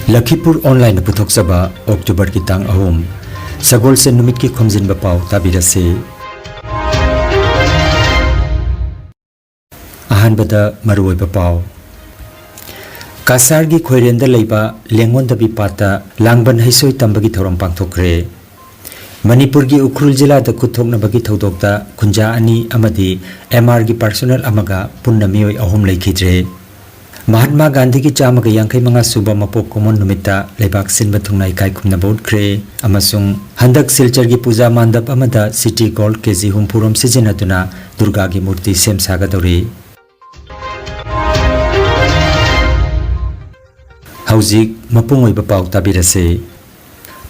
Lakhipuronline puthok saba October ki tang ahum sagol se numit ki Khomjinba Pao tabirase ahanbada maruoiba Pao kasar gi khoirenda leiba lengon dabi pata langban haisoi tambagi thoram pangthokre Manipur gi ukrul jila da kuthokna bagi thodokta kunja ani amadi MR gi personal amaga punna mioi ahum leikhitre Mahatma Gandhi ki chama ga yang kai manga suba mapok common numita lebak sin bathungnai kai khumna board kre amasung handak silchar gi puja mandap amada city gold kg humpurom sijinatuna durga gi murti sem saga dori Hauzik mapungoi ba pau tabirase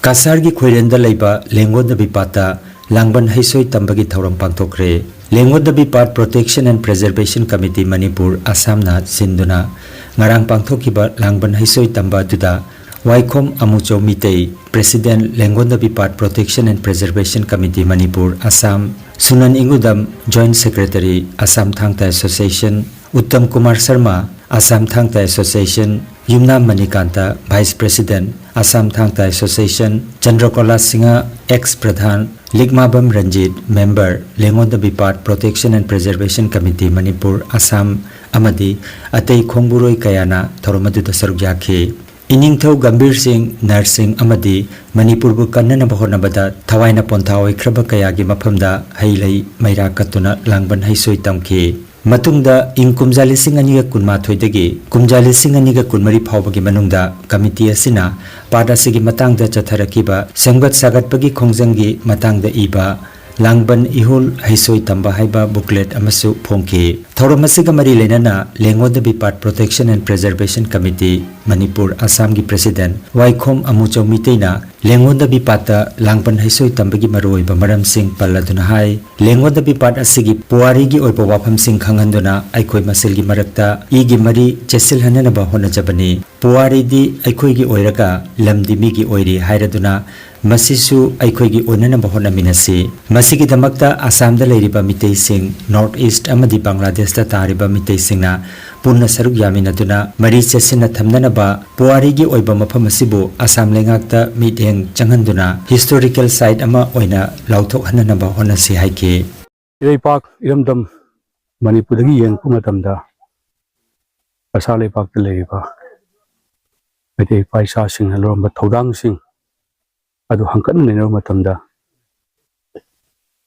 kasar gi khoirenda leiba lengon da bipata langban haisoi tambagi thoram pangthokre lengon da bipat protection and preservation committee Manipur Assam na sinduna ngarang pangthokiba langban haisoi tamba duda Waikhom Amucho Mitei President Lengon da bipat protection and preservation committee Manipur Assam Sunan Ingudam Joint Secretary Assam Thangta Association Uttam Kumar Sharma Assam Thangta Association Yumna Manikanta Vice President Assam Thangta Association Chandrakola Singha Ex Pradhan Ligmabam Ranjit Member Lengon da Bipat Protection and Preservation Committee Manipur Assam Amadi Atei Khongburoi Kayana Thoromaduda Sarugyakhe Iningthau Gambir Singh Nursing Amadi Manipur bu kannana bahonabada thawaina ponthawai khraba kayagi maphamda hailei maira katuna langban haisoi tamke matungda ing kumjali sing aniga kunma thoidagi kumjali sing aniga kunmari phawbagi manungda committee asina pada sigi matangda chatharakiba sangbat sagatpagi khongjangi matangda iba langban ihul haisoi tamba haiba booklet amasu phongki thauramasiga mari lenana lengoda bipat protection and preservation committee Manipur Assam gi president Waikhom Amucho Miteina lengoda bipata langban haisoi tambagi maroi ba maram sing palladuna hai lengoda bipat asigi puari gi oipa wafam sing khanghanduna aikhoi masil gi marakta igi mari chesil hanana ba hona jabani puari di aikhoi gi oiraga lamdi mi gi oiri hairaduna masisu aikhoi gi onana ba hona minasi masigi damakta Assam da leiriba mitei sing North East amadi Bangladesh da tariba mitei singna punna saruk yaminaduna mari chesina thamnana ba puari gi oiba mafam asibu Assam lengakta miteng changhanduna historical site ama oina lauthok hanana ba honasi haike Ipak iramdam Manipur gi yeng pumatamda asale pak te leiba ete paisa sing halom ba thodang sing adu hangkan ne no matamda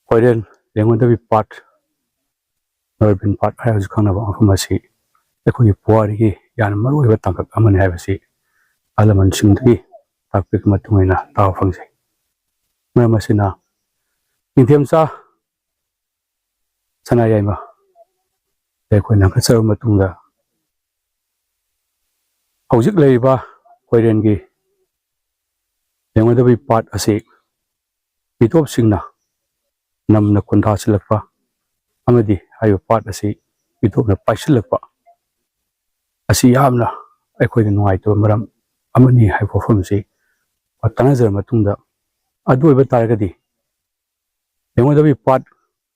koiren lengon da bi pat urban part hai ju khana ba famasi ekoi puari gi yan maroi ba tangkak aman hai basi alaman sing gi takpik matungaina taw phangse masina inthem sa sana yaima ekoi nang ka charu matungda hojik leiba koiren gi lengon da bi pat ase bitop singna namna kundha silakpa amadi ayo pat ase bitopna paisilakpa asi yamna aikoi nuai to maram amani hai perform si patana jar matungda adu ba targadi lengon da bi pat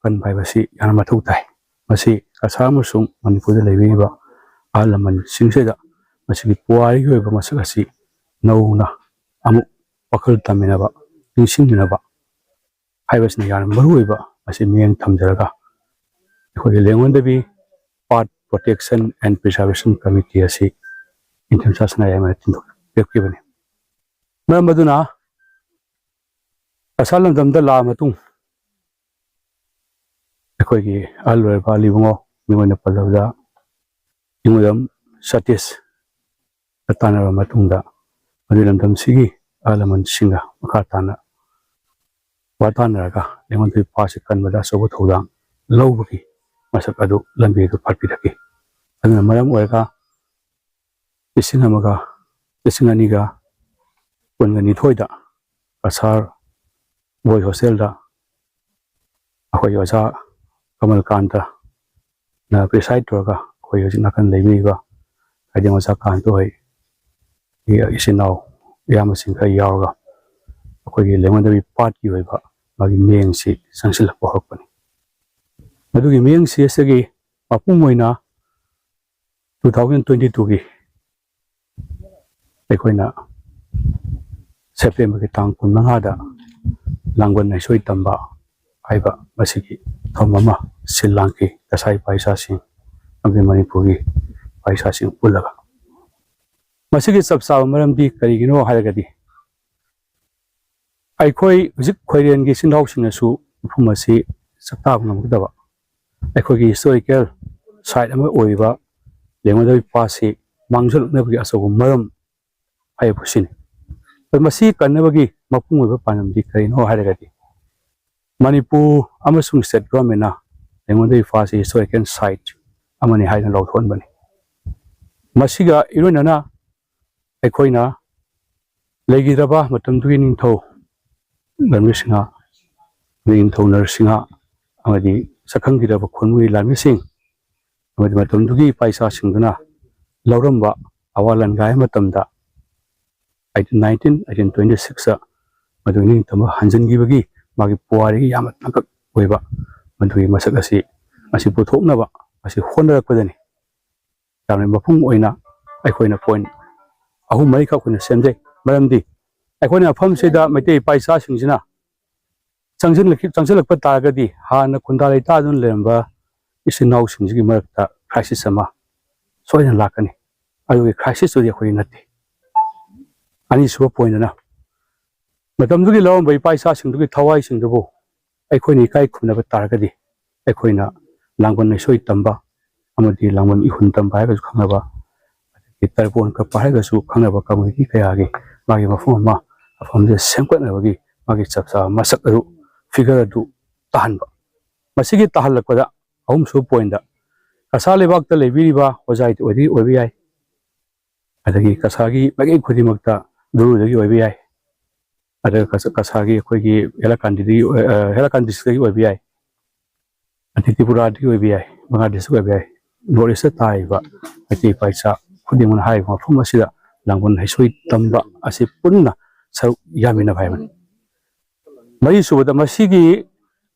kan bai basi yana mathau tai masi asam sung Manipur da lewi ba alaman singse da masi puari gi ba masasi nauna amu pakal tamina ba ningsingna ba haibasna yana marui ba masi miyang thamjaraga ekoi lengon da bi part protection and preservation committee asi inthem sasna yama tindu pekibani mamaduna asalam damda la matung ekoi gi alwer bali bungo mingona palawda ingudam satis atana matungda adilam dam sigi alaman singa makatana watanaga lengon tu pasi kan bada sobo thodang lawbuki masak adu lambi du patpidaki aduna maram oiga isingamaga isinganiga pungani thoida asar boy hostel da akoi osa kamal kanta na preside toga koi ojina kan lebi ba ajang osa kan to hai ya isinau yama singha yaoga akoi lengon da bi part ki oiba magi meng si sangsil ko hokpani madugi meng si asegi mapung moina 2022 gi ꯑꯩꯈꯣꯏꯅ ꯁꯦꯞꯇꯦꯝꯕꯔꯒꯤ ꯇꯥꯡ 15ꯗ ꯂꯥꯡꯕꯟ ꯍꯩꯁꯣꯏ ꯇꯝꯕ ꯍꯥꯏꯕ ꯃꯁꯤꯒꯤ ꯊꯧꯔꯝ ꯑꯃ ꯁꯤꯜ ꯂꯥꯡꯈꯤ ꯀꯁꯥꯔꯤ ꯏꯄꯥ-ꯏꯆꯥꯁꯤꯡ ꯑꯃꯗꯤ ꯃꯅꯤꯄꯨꯔꯒꯤ ꯏꯄꯥ-ꯏꯆꯥꯁꯤꯡ ꯄꯨꯜꯂꯒ ꯃꯁꯤꯒꯤ ꯆꯞ ꯆꯥꯕ ꯃꯔꯝꯗꯤ ꯀꯔꯤꯒꯤꯅꯣ ꯍꯥꯏꯔꯒꯗꯤ ꯑꯩꯈꯣꯏ ꯍꯧꯖꯤꯛ ꯈꯣꯏꯔꯦꯟꯒꯤ ꯏꯆꯤꯟ ꯏꯅꯥꯎꯁꯤꯡꯅꯁꯨ ꯃꯐꯝ ꯑꯁꯤ ꯆꯥꯛꯇꯥꯕ ꯉꯝꯒꯗꯕ ꯑꯩꯈꯣꯏꯒꯤ ꯍꯤꯁꯇꯣꯔꯤꯀꯦꯜ ꯁꯥꯏꯠ ꯑꯃ ꯑꯣꯏꯔꯤꯕ ꯂꯦꯡꯒꯣꯟꯗꯕꯤ ꯄꯥꯠꯁꯤ ꯃꯥꯡꯖꯜꯂꯛꯅꯕꯒꯤ ꯑꯆꯧꯕ ꯃꯔꯝ ꯍꯥꯏꯕꯁꯤꯅꯤ ꯃꯁꯤ ꯀꯟꯅꯕꯒꯤ ꯃꯄꯨꯡ ꯑꯣꯏꯕ ꯄꯥꯟꯗꯝꯗꯤ ꯀꯔꯤꯅꯣ ꯍꯥꯏꯔꯒꯗꯤ ꯃꯅꯤꯄꯨꯔ ꯑꯃꯁꯨꯡ ꯁ꯭ꯇꯦꯠ ꯒꯚꯔꯟꯃꯦꯟꯠꯅ ꯂꯦꯡꯒꯣꯟꯗꯕꯤ ꯄꯥꯠꯁꯤ ꯍꯤꯁꯇꯣꯔꯤꯀꯦꯜ ꯁꯥꯏꯠ ꯑꯃꯅꯤ ꯍꯥꯏꯅ ꯂꯥꯎꯊꯣꯛꯍꯟꯕꯅꯤ ꯃꯁꯤꯒ ꯏꯔꯣꯏꯅꯅ ꯑꯩꯈꯣꯏꯅ ꯂꯩꯈꯤꯗ꯭ꯔꯕ ꯃꯇꯝꯗꯨꯒꯤ ꯅꯤꯡꯊꯧ ꯂꯥꯟꯃꯤꯁꯤꯡꯍ ꯅꯤꯡꯊꯧ ꯅꯔꯁꯤꯡꯍ ꯑꯃꯗꯤ ꯁꯛꯈꯪꯈꯤꯗ꯭ꯔꯕ ꯈꯨꯟꯅꯨꯡꯒꯤ ꯂꯥꯟꯃꯤꯁꯤꯡ ꯑꯃꯗꯤ ꯃꯇꯝꯗꯨꯒꯤ ꯏꯄꯥ-ꯏꯆꯥꯁꯤꯡꯗꯨꯅ ꯂꯧꯔꯝꯕ ꯑꯋꯥ ꯂꯥꯟꯒꯥꯏ ꯃꯇꯝꯗ 1826ꯗ ꯃꯗꯨꯒꯤ ꯅꯤꯡꯇꯝꯕ ꯍꯟꯖꯤꯟꯈꯤꯕꯒꯤ ꯃꯥꯒꯤ ꯄꯨꯋꯥꯔꯤꯒꯤ ꯌꯥꯝꯅ ꯇꯥꯡꯀꯛ ꯑꯣꯏꯕ ꯃꯗꯨꯒꯤ ꯃꯁꯛ ꯑꯁꯤ ꯄꯨꯊꯣꯛꯅꯕ ꯑꯁꯤ ꯍꯣꯠꯅꯔꯛꯄꯗꯅꯤ ꯌꯥꯝꯅ ꯃꯄꯨꯡ ꯑꯣꯏꯅ ꯑꯩꯈꯣꯏꯅ ꯄꯣꯏꯟꯠ 3-4 ꯑꯩꯈꯣꯏꯅ ꯁꯦꯝꯖꯩ ꯃꯔꯝꯗꯤ ꯑꯩꯈꯣꯏꯅ ꯃꯐꯝꯁꯤꯗ ꯃꯩꯇꯩ ꯏꯄꯥ-ꯏꯆꯥꯁꯤꯡꯁꯤꯅ ꯆꯪꯁꯤꯜꯂꯛꯄ ꯇꯥꯔꯒꯗꯤ ꯍꯥꯟꯅ ꯈꯨꯟꯗꯥ ꯂꯩꯇꯥꯗꯨꯅ ꯂꯩꯔꯝꯕ ꯏꯆꯤꯟ ꯏꯅꯥꯎꯁꯤꯡꯁꯤꯒꯤ ꯃꯔꯛꯇ ꯈ꯭ꯔꯥꯏꯁꯤꯁ ꯑꯃ ꯁꯣꯏꯗꯅ ꯂꯥꯛꯀꯅꯤ ꯑꯗꯨꯒꯤ ꯈ꯭ꯔꯥꯏꯁꯤꯁꯇꯨꯗꯤ ꯑꯩꯈꯣꯏ ꯅꯠꯇꯦ ꯑꯅꯤꯁꯨꯕ ꯄꯣꯏꯟꯠꯅ ꯃꯇꯝꯗꯨꯒꯤ ꯂꯧꯔꯝꯕ ꯏꯄꯥ-ꯏꯆꯥꯁꯤꯡꯗꯨꯒꯤ ꯊꯋꯥꯏꯁꯤꯡꯗꯨꯕу ꯑꯩꯈꯣꯏꯅ ꯏꯀꯥꯏ ꯈꯨꯝꯅꯕ ꯇꯥꯔꯒꯗꯤ ꯑꯩꯈꯣꯏꯅ ꯂꯥꯡꯕꯟ ꯍꯩꯁꯣꯏ ꯇꯝꯕ ꯑꯃꯗꯤ ꯂꯥꯡꯕꯟ ꯏꯍꯨꯟ ꯇꯝꯕ ꯍꯥꯏꯔꯒꯁꯨ ꯈꯪꯅꯕ ꯑꯗꯒꯤ ꯇꯔꯄꯣꯟ ꯀꯞꯄ ꯍꯥꯏꯔꯒꯁꯨ ꯈꯪꯅꯕ ꯀꯝꯃꯨꯅꯤꯇꯤ ꯀꯌꯥꯒꯤ ꯃꯥꯒꯤ ꯃꯐꯝ ꯑꯃ ꯃꯐꯝꯁꯤꯗ ꯁꯦꯝꯒꯠꯅꯕꯒꯤ ꯃꯥꯒꯤ ꯆꯞ ꯆꯥꯕ ꯃꯁꯛ ꯑꯗꯨ ꯐꯤꯒꯔ ꯑꯗꯨ ꯇꯥꯍꯟꯕ ꯃꯁꯤꯒꯤ ꯇꯥꯍꯜꯂꯛꯄꯗ ꯑꯍꯨꯝꯁꯨꯕ ꯄꯣꯏꯟꯠꯗ ꯀꯁꯥꯔ ꯂꯩꯕꯥꯛꯇ ꯂꯩꯕꯤꯔꯤꯕ ꯑꯣꯖꯥꯏꯗꯤ ꯑꯣꯏꯕ ꯌꯥꯏ ꯑꯗꯒꯤ ꯀꯁꯥꯔꯒꯤ ꯃꯥꯏꯀꯩ ꯈꯨꯗꯤꯡꯃꯛꯇ ꯗꯨꯔꯨꯗꯒꯤ ꯑꯣꯏꯕ ꯌꯥꯏ ꯑꯗꯨꯒ ꯀꯁꯥꯔꯒꯤ ꯑꯩꯈꯣꯏꯒꯤ ꯍꯦꯂꯥꯀꯥꯟ ꯗꯤꯁꯇ꯭ꯔꯤꯛꯇꯒꯤ ꯑꯣꯏꯕ ꯌꯥꯏ ꯑꯗꯩ ꯇ꯭ꯔꯤꯄꯨꯔꯥꯗꯒꯤ ꯑꯣꯏꯕ ꯌꯥꯏ ꯕꯪꯒ꯭ꯂꯥ ꯗꯤꯁꯇ꯭ꯔꯤꯛ ꯑꯣꯏꯕ ꯌꯥꯏ ꯅꯣꯔꯠ ꯏꯁꯇ ꯇꯥꯔꯤꯕ ꯃꯩꯇꯩ ꯏꯄꯥ-ꯏꯆꯥ ꯈꯨꯗꯤꯡꯃꯛꯅ ꯍꯥꯏꯔꯤꯕ ꯃꯐꯝ ꯑꯁꯤꯗ ꯂꯥꯡꯕꯟ ꯍꯩꯁꯣꯏ ꯇꯝꯕ ꯑꯁꯤ ꯄꯨꯟꯅ ꯁꯔꯨꯛ ꯌꯥꯃꯤꯟꯅꯕ ꯍꯥꯏꯕꯅꯤ ꯃꯔꯤꯁꯨꯕꯗ ꯃꯁꯤꯒꯤ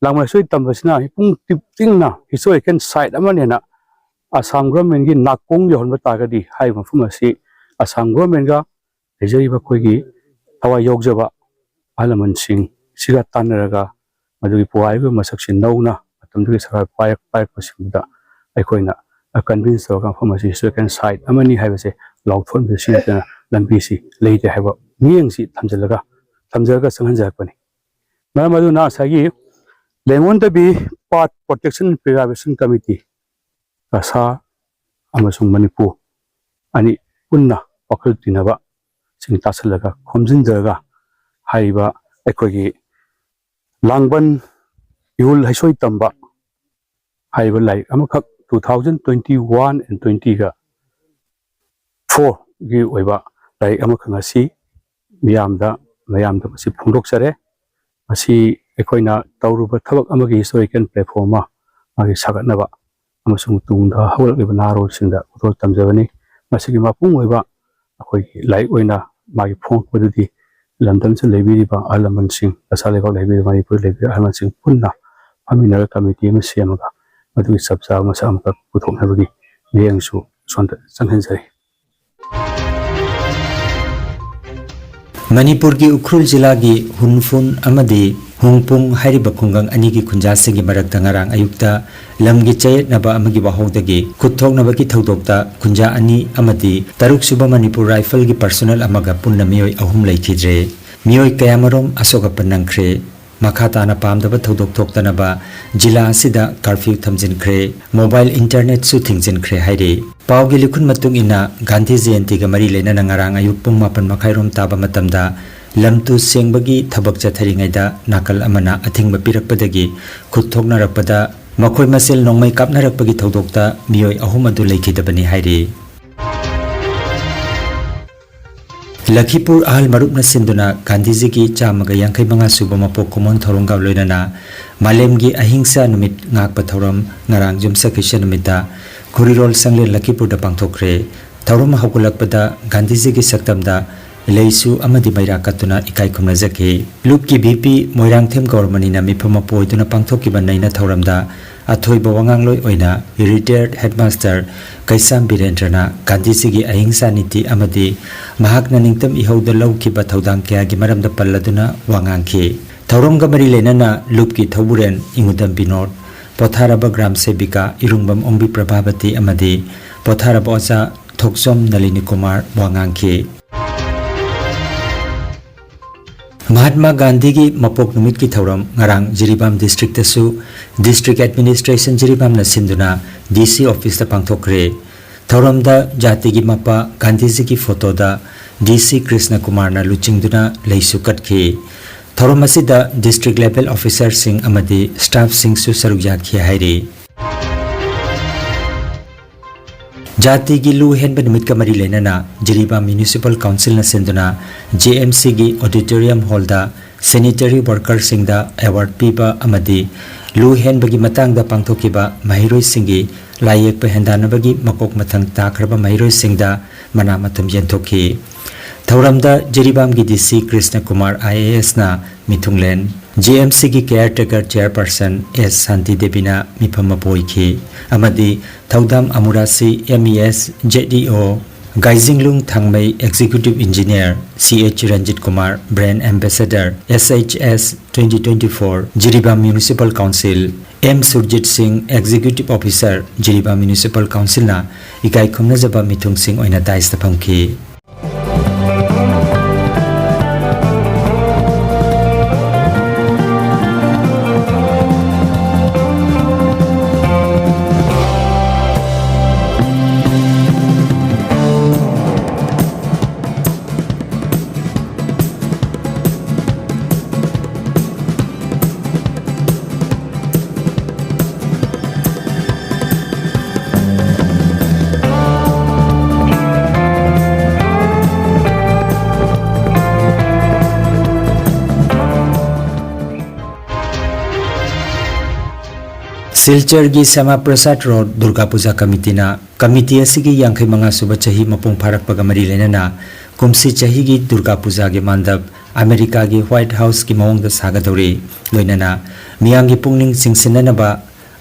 ꯂꯥꯡꯕꯟ ꯍꯩꯁꯣꯏ ꯇꯝꯕꯁꯤꯅ ꯃꯤꯄꯨꯡ ꯇꯤꯡꯅ ꯍꯤꯁꯇꯣꯔꯤꯀꯦꯜ ꯁꯥꯏꯠ ꯑꯃꯅꯦꯅ ꯑꯁꯥꯝ ꯒꯚꯔꯟꯃꯦꯟꯠꯒꯤ ꯅꯥꯀꯣꯡ ꯌꯧꯍꯟꯕ ꯇꯥꯔꯒꯗꯤ ꯍꯥꯏꯔꯤꯕ ꯃꯐꯝ ꯑꯁꯤ ꯑꯁꯥꯝ ꯒꯚꯔꯟꯃꯦꯟꯠꯒ ꯂꯩꯖꯔꯤꯕ ꯑꯩꯈꯣꯏꯒꯤ ꯊꯋꯥꯏ ꯌꯥꯎꯖꯕ ꯑꯍꯜ ꯂꯃꯟꯁꯤꯡ ꯁꯤꯒ ꯇꯥꯟꯅꯔꯒ ꯃꯗꯨꯒꯤ ꯄꯨꯋꯥꯔꯤꯒꯤ ꯃꯁꯛꯁꯤ ꯅꯧꯅ ꯃꯇꯝꯗꯨꯒꯤ ꯁꯔꯀꯥꯔ ꯄꯥꯏꯔꯛꯄꯁꯤꯡꯗ ꯑꯩꯈꯣꯏꯅ ꯀꯟꯚꯤꯟꯁ ꯇꯧꯔꯒ ꯃꯐꯝ ꯑꯁꯤ ꯍꯤꯁꯇꯣꯔꯤꯀꯦꯜ ꯁꯥꯏꯠ ꯑꯃꯅꯤ ꯍꯥꯏꯕꯁꯦ ꯂꯥꯎꯊꯣꯛꯍꯟꯕꯁꯤ ꯅꯠꯇꯅ ꯂꯝꯕꯤꯁꯤ ꯂꯩꯇꯦ ꯍꯥꯏꯕ ꯃꯤꯠꯌꯦꯡꯁꯤ ꯊꯝꯖꯔꯒ ꯆꯪꯍꯟꯖꯔꯛꯄꯅꯤ ꯃꯔꯝ ꯑꯗꯨꯅ ꯉꯁꯥꯏꯒꯤ ꯂꯦꯡꯒꯣꯟꯗꯕꯤ ꯄꯥꯠ ꯄ꯭ꯔꯣꯇꯦꯛꯁꯟ ꯄ꯭ꯔꯤꯖꯥꯔꯕꯦꯁꯟ ꯀꯃꯤꯇꯤ ꯀꯁꯥꯔ ꯑꯃꯁꯨꯡ ꯃꯅꯤꯄꯨꯔ ꯑꯅꯤ ꯄꯨꯟꯅ ꯋꯥꯈꯜ ꯇꯤꯟꯅꯕ ꯁꯤꯡ ꯇꯥꯁꯜꯂꯒ ꯈꯣꯝꯖꯤꯟꯖꯔꯒ ꯍꯥꯏꯔꯤꯕ ꯑꯩꯈꯣꯏꯒꯤ ꯂꯥꯡꯕꯟ ꯏꯍꯨꯜ ꯍꯩꯁꯣꯏ ꯇꯝꯕ ꯍꯥꯏꯔꯤꯕ ꯂꯥꯏꯔꯤꯛ ꯑꯃꯈꯛ 2021 and 20ꯒ 4ꯒꯤ ꯑꯣꯏꯕ ꯂꯥꯏꯔꯤꯛ ꯑꯃꯈꯛ ꯉꯁꯤ ꯃꯌꯥꯝꯗ ꯃꯁꯤ ꯐꯣꯡꯗꯣꯛꯆꯔꯦ ꯃꯁꯤ ꯑꯩꯈꯣꯏꯅ ꯇꯧꯔꯨꯕ ꯊꯕꯛ ꯑꯃꯒꯤ ꯍꯤꯁꯇꯣꯔꯤꯀꯦꯜ ꯄ꯭ꯂꯦꯠꯐꯣꯝ ꯑꯃ ꯃꯥꯒꯤ ꯁꯥꯒꯠꯅꯕ ꯑꯃꯁꯨꯡ ꯇꯨꯡꯗ ꯍꯧꯔꯛꯂꯤꯕ ꯅꯍꯥꯔꯣꯜꯁꯤꯡꯗ ꯎꯠꯊꯣꯛ ꯇꯝꯖꯕꯅꯤ ꯃꯁꯤꯒꯤ ꯃꯄꯨꯡ ꯑꯣꯏꯕ ꯑꯩꯈꯣꯏꯒꯤ ꯂꯥꯏꯔꯤꯛ ꯑꯣꯏꯅ ꯃꯥꯒꯤ ꯐꯣꯡꯉꯛꯄꯗꯨꯗꯤ ꯂꯝꯗꯝꯁꯤꯗ ꯂꯩꯕꯤꯔꯤꯕ ꯑꯍꯜ ꯂꯃꯟꯁꯤꯡ ꯀꯁꯥꯔ ꯂꯩꯕꯥꯛ ꯂꯩꯕꯤꯔꯤꯕ ꯃꯅꯤꯄꯨꯔ ꯂꯩꯕꯤꯔꯤꯕ ꯑꯍꯜ ꯂꯃꯟꯁꯤꯡ ꯄꯨꯟꯅ ꯐꯝꯃꯤꯟꯅꯔꯒ ꯀꯃꯤꯇꯤ ꯑꯃ ꯁꯦꯝꯃꯒ ꯃꯗꯨꯒꯤ ꯆꯞ ꯆꯥꯕ ꯃꯁꯛ ꯑꯃꯈꯛ ꯄꯨꯊꯣꯛꯅꯕꯒꯤ ꯃꯤꯠꯌꯦꯡꯁꯨ ꯁꯣꯝꯗ ꯆꯪꯍꯟꯖꯔꯤ ꯃꯅꯤꯄꯨꯔꯒꯤ ꯎꯈ꯭ꯔꯨꯜ ꯖꯤꯂꯥꯒꯤ ꯍꯨꯟꯐꯨꯟ ꯑꯃꯗꯤ ꯍꯨꯡꯄꯨꯡ ꯍꯥꯏꯔꯤꯕ ꯈꯨꯡꯒꯪ ꯑꯅꯤꯒꯤ ꯈꯨꯟꯖꯥꯁꯤꯡꯒꯤ ꯃꯔꯛꯇ ꯉꯔꯥꯡ ꯑꯌꯨꯛꯇ ꯂꯝꯒꯤ ꯆꯌꯦꯠꯅꯕ ꯑꯃꯒꯤ ꯋꯥꯍꯧꯗꯒꯤ ꯈꯨꯠ ꯊꯣꯛꯅꯕꯒꯤ ꯊꯧꯗꯣꯛꯇ ꯈꯨꯟꯖꯥ ꯑꯅꯤ ꯑꯃꯗꯤ ꯇꯔꯨꯛꯁꯨꯕ ꯃꯅꯤꯄꯨꯔ ꯔꯥꯏꯐꯜꯒꯤ ꯄꯔꯁꯣꯅꯦꯜ ꯑꯃꯒ ꯄꯨꯟꯅ ꯃꯤꯑꯣꯏ 6 ꯂꯩꯈꯤꯗ꯭ꯔꯦ ꯃꯤꯑꯣꯏ ꯀꯌꯥꯃꯔꯣꯝ ꯑꯁꯣꯛ ꯑꯄꯟ ꯅꯪꯈ꯭ꯔꯦ ꯃꯈꯥ ꯇꯥꯅ ꯄꯥꯝꯗꯕ ꯊꯧꯗꯣꯛ ꯊꯣꯛꯇꯅꯕ ꯖꯤꯂꯥ ꯑꯁꯤꯗ ꯀꯔꯐ꯭ꯌꯨ ꯊꯝꯖꯤꯟꯈ꯭ꯔꯦ ꯃꯣꯕꯥꯏꯜ ꯏꯟꯇꯔꯅꯦꯠꯁꯨ ꯊꯤꯡꯖꯤꯟꯈ꯭ꯔꯦ ꯍꯥꯏꯔꯤ ꯄꯥꯎꯒꯤ ꯂꯤꯈꯨꯟ ꯃꯇꯨꯡ ꯏꯟꯅ ꯒꯥꯟꯙꯤ ꯖꯌꯟꯇꯤꯒ ꯃꯔꯤ ꯂꯩꯅꯅ ꯉꯔꯥꯡ ꯑꯌꯨꯛ ꯄꯨꯡ 7:30 ꯇꯥꯕ ꯃꯇꯝꯗ ꯂꯝꯇꯨ ꯁꯦꯡꯕꯒꯤ ꯊꯕꯛ ꯆꯠꯊꯔꯤꯉꯩꯗ ꯅꯥꯀꯜ ꯑꯃꯅ ꯑꯊꯤꯡꯕ ꯄꯤꯔꯛꯄꯗꯒꯤ ꯈꯨꯠ ꯊꯣꯛꯅꯔꯛꯄꯗ ꯃꯈꯣꯏ ꯃꯁꯦꯜ ꯅꯣꯡꯃꯩ ꯀꯥꯞꯅꯔꯛꯄꯒꯤ ꯊꯧꯗꯣꯛꯇ ꯃꯤꯑꯣꯏ 6 ꯑꯗꯨ ꯂꯩꯈꯤꯗꯕꯅꯤ ꯍꯥꯏꯔꯤ ꯂꯈꯤꯄꯨꯔ ꯑꯍꯜ ꯃꯔꯨꯞꯅ ꯁꯤꯟꯗꯨꯅ ꯒꯥꯟꯙꯤꯖꯤꯒꯤ 155 ꯁꯨꯕ ꯃꯄꯣꯛ ꯀꯨꯝꯑꯣꯟ ꯊꯧꯔꯝꯒ ꯂꯣꯏꯅꯅ ꯃꯥꯂꯦꯝꯒꯤ ꯑꯍꯤꯡꯁꯥ ꯅꯨꯃꯤꯠ ꯉꯥꯛꯄ ꯊꯧꯔꯝ ꯉꯔꯥꯡ ꯌꯨꯝꯁꯀꯩꯁ ꯅꯨꯃꯤꯠꯇ ꯈꯨꯔꯤꯔꯣꯜ ꯁꯪꯂꯦꯟ ꯂꯈꯤꯄꯨꯔꯗ ꯄꯥꯡꯊꯣꯛꯈ꯭ꯔꯦ ꯊꯧꯔꯝ ꯍꯧꯒꯠꯂꯛꯄꯗ ꯒꯥꯟꯙꯤꯖꯤꯒꯤ ꯁꯛꯇꯝꯗ leisu amadi maira katuna ikai khumna jake lup ki bp moirangthem gormani na mifama poiduna pangthoki ba naina thoramda athoi bawangang loi oina retired headmaster kaisam birendrana gandhi sigi ahingsa niti amadi mahakna ningtam ihauda lauki ba thodang kya gi maramda palladuna wangang ki thauram ga mari lenana lup ki thoburen ingudam binod potharaba gram sebika irungbam ombi prabhavati amadi potharaba ocha thoksom nalini kumar wangang ki Mahatma Gandhi ki mapok numit ki thauram ngarang Jiribam district tasu district administration Jiribam na sinduna DC office ta pangthokre thauram da jati gi mapa Gandhi ji ki photo da DC Krishna Kumar na luchingduna leisu katki thauram asida district level officer sing amadi staff sing su saruk yakhi hairi Jati gi lu hen benumit ka mari lenana Jiribam Municipal Council na senduna JMC gi auditorium hall da sanitary worker sing da award piba amadi lu hen bagi matang da pangthokiba mahiroi singi layek pe hendana bagi makok mathang takraba mahiroi sing da mana matam yenthoki thauram da Jiribam gi DC Krishna Kumar IAS na mithunglen JMC ki caretaker chairperson S Santi Devina mifama poiki amadi thaudam amurasi MES JDO Gaijinglung Thangmei executive engineer CH Ranjit Kumar brand ambassador SHS 2024 Jiribam Municipal Council M Surjit Singh executive officer Jiribam Municipal Council na ikai khumna jaba mithung sing oina dais ta phamki Silchar gi Sama Prasad Road Durga Puja Committee na committee asigi yangkhai manga suba chahi mapung pharak pagamari lenana kumsi chahi gi Durga Puja gi mandap America gi White House gi mawang da sagadori loinana miyangi pungning singsinana ba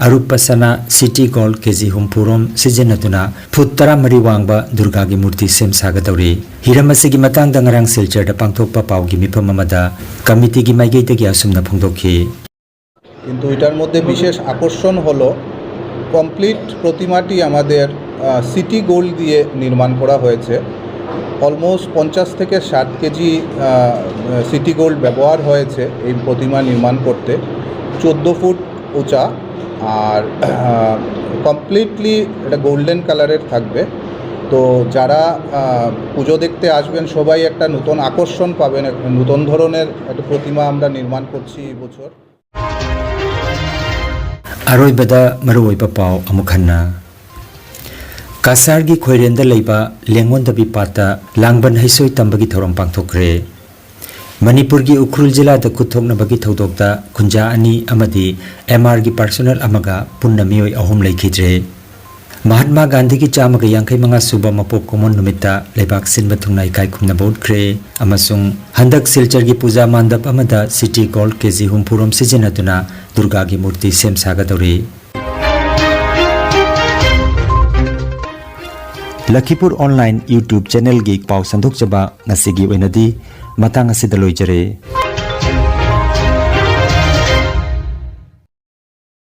arupasana city gold kg humpurom sijenatuna futtara mari wangba Durga gi murti sem sagadori hiramasi gi matang da ngarang Silchar da pangthokpa pau gi mifam amada committee gi maigei tagi asumna phongdokhi কিন্তু এটার মধ্যে বিশেষ আকর্ষণ হলো complete প্রতিমাটি আমাদের city gold দিয়ে নির্মাণ করা হয়েছে অলমোস্ট 50 থেকে 60 কেজি সিটি গোল্ড ব্যবহার হয়েছে এই প্রতিমা নির্মাণ করতে 14 ফুট উঁচা আর কমপ্লিটলি এটা গোল্ডেন কালারের থাকবে তো যারা পুজো দেখতে আসবেন সবাই একটা নতুন আকর্ষণ পাবেন একটা নতুন ধরনের একটা প্রতিমা আমরা নির্মাণ করছি এই বছর Aroi bada maroi pa pau amukhanna Kasar gi khoirenda leiba lengon da bipata langban haisoi tambagi thoram pangthokre Manipur gi Ukhrul jila da kuthokna bagi thodok da khunja ani amadi MR gi personal amaga punna mioi ahum leikhidre Mahatma Gandhi ki chama ga yangkhai manga suba mapok common numita lebak sinba thungna ikai khumna bod kre amasung handak Silchar gi puja mandap amada city gold kg humpurom sijenatuna Durga gi murti sem sagadori Lakhipur online YouTube channel gi pau sandok jaba ngasigi oinadi matang asidaloi jare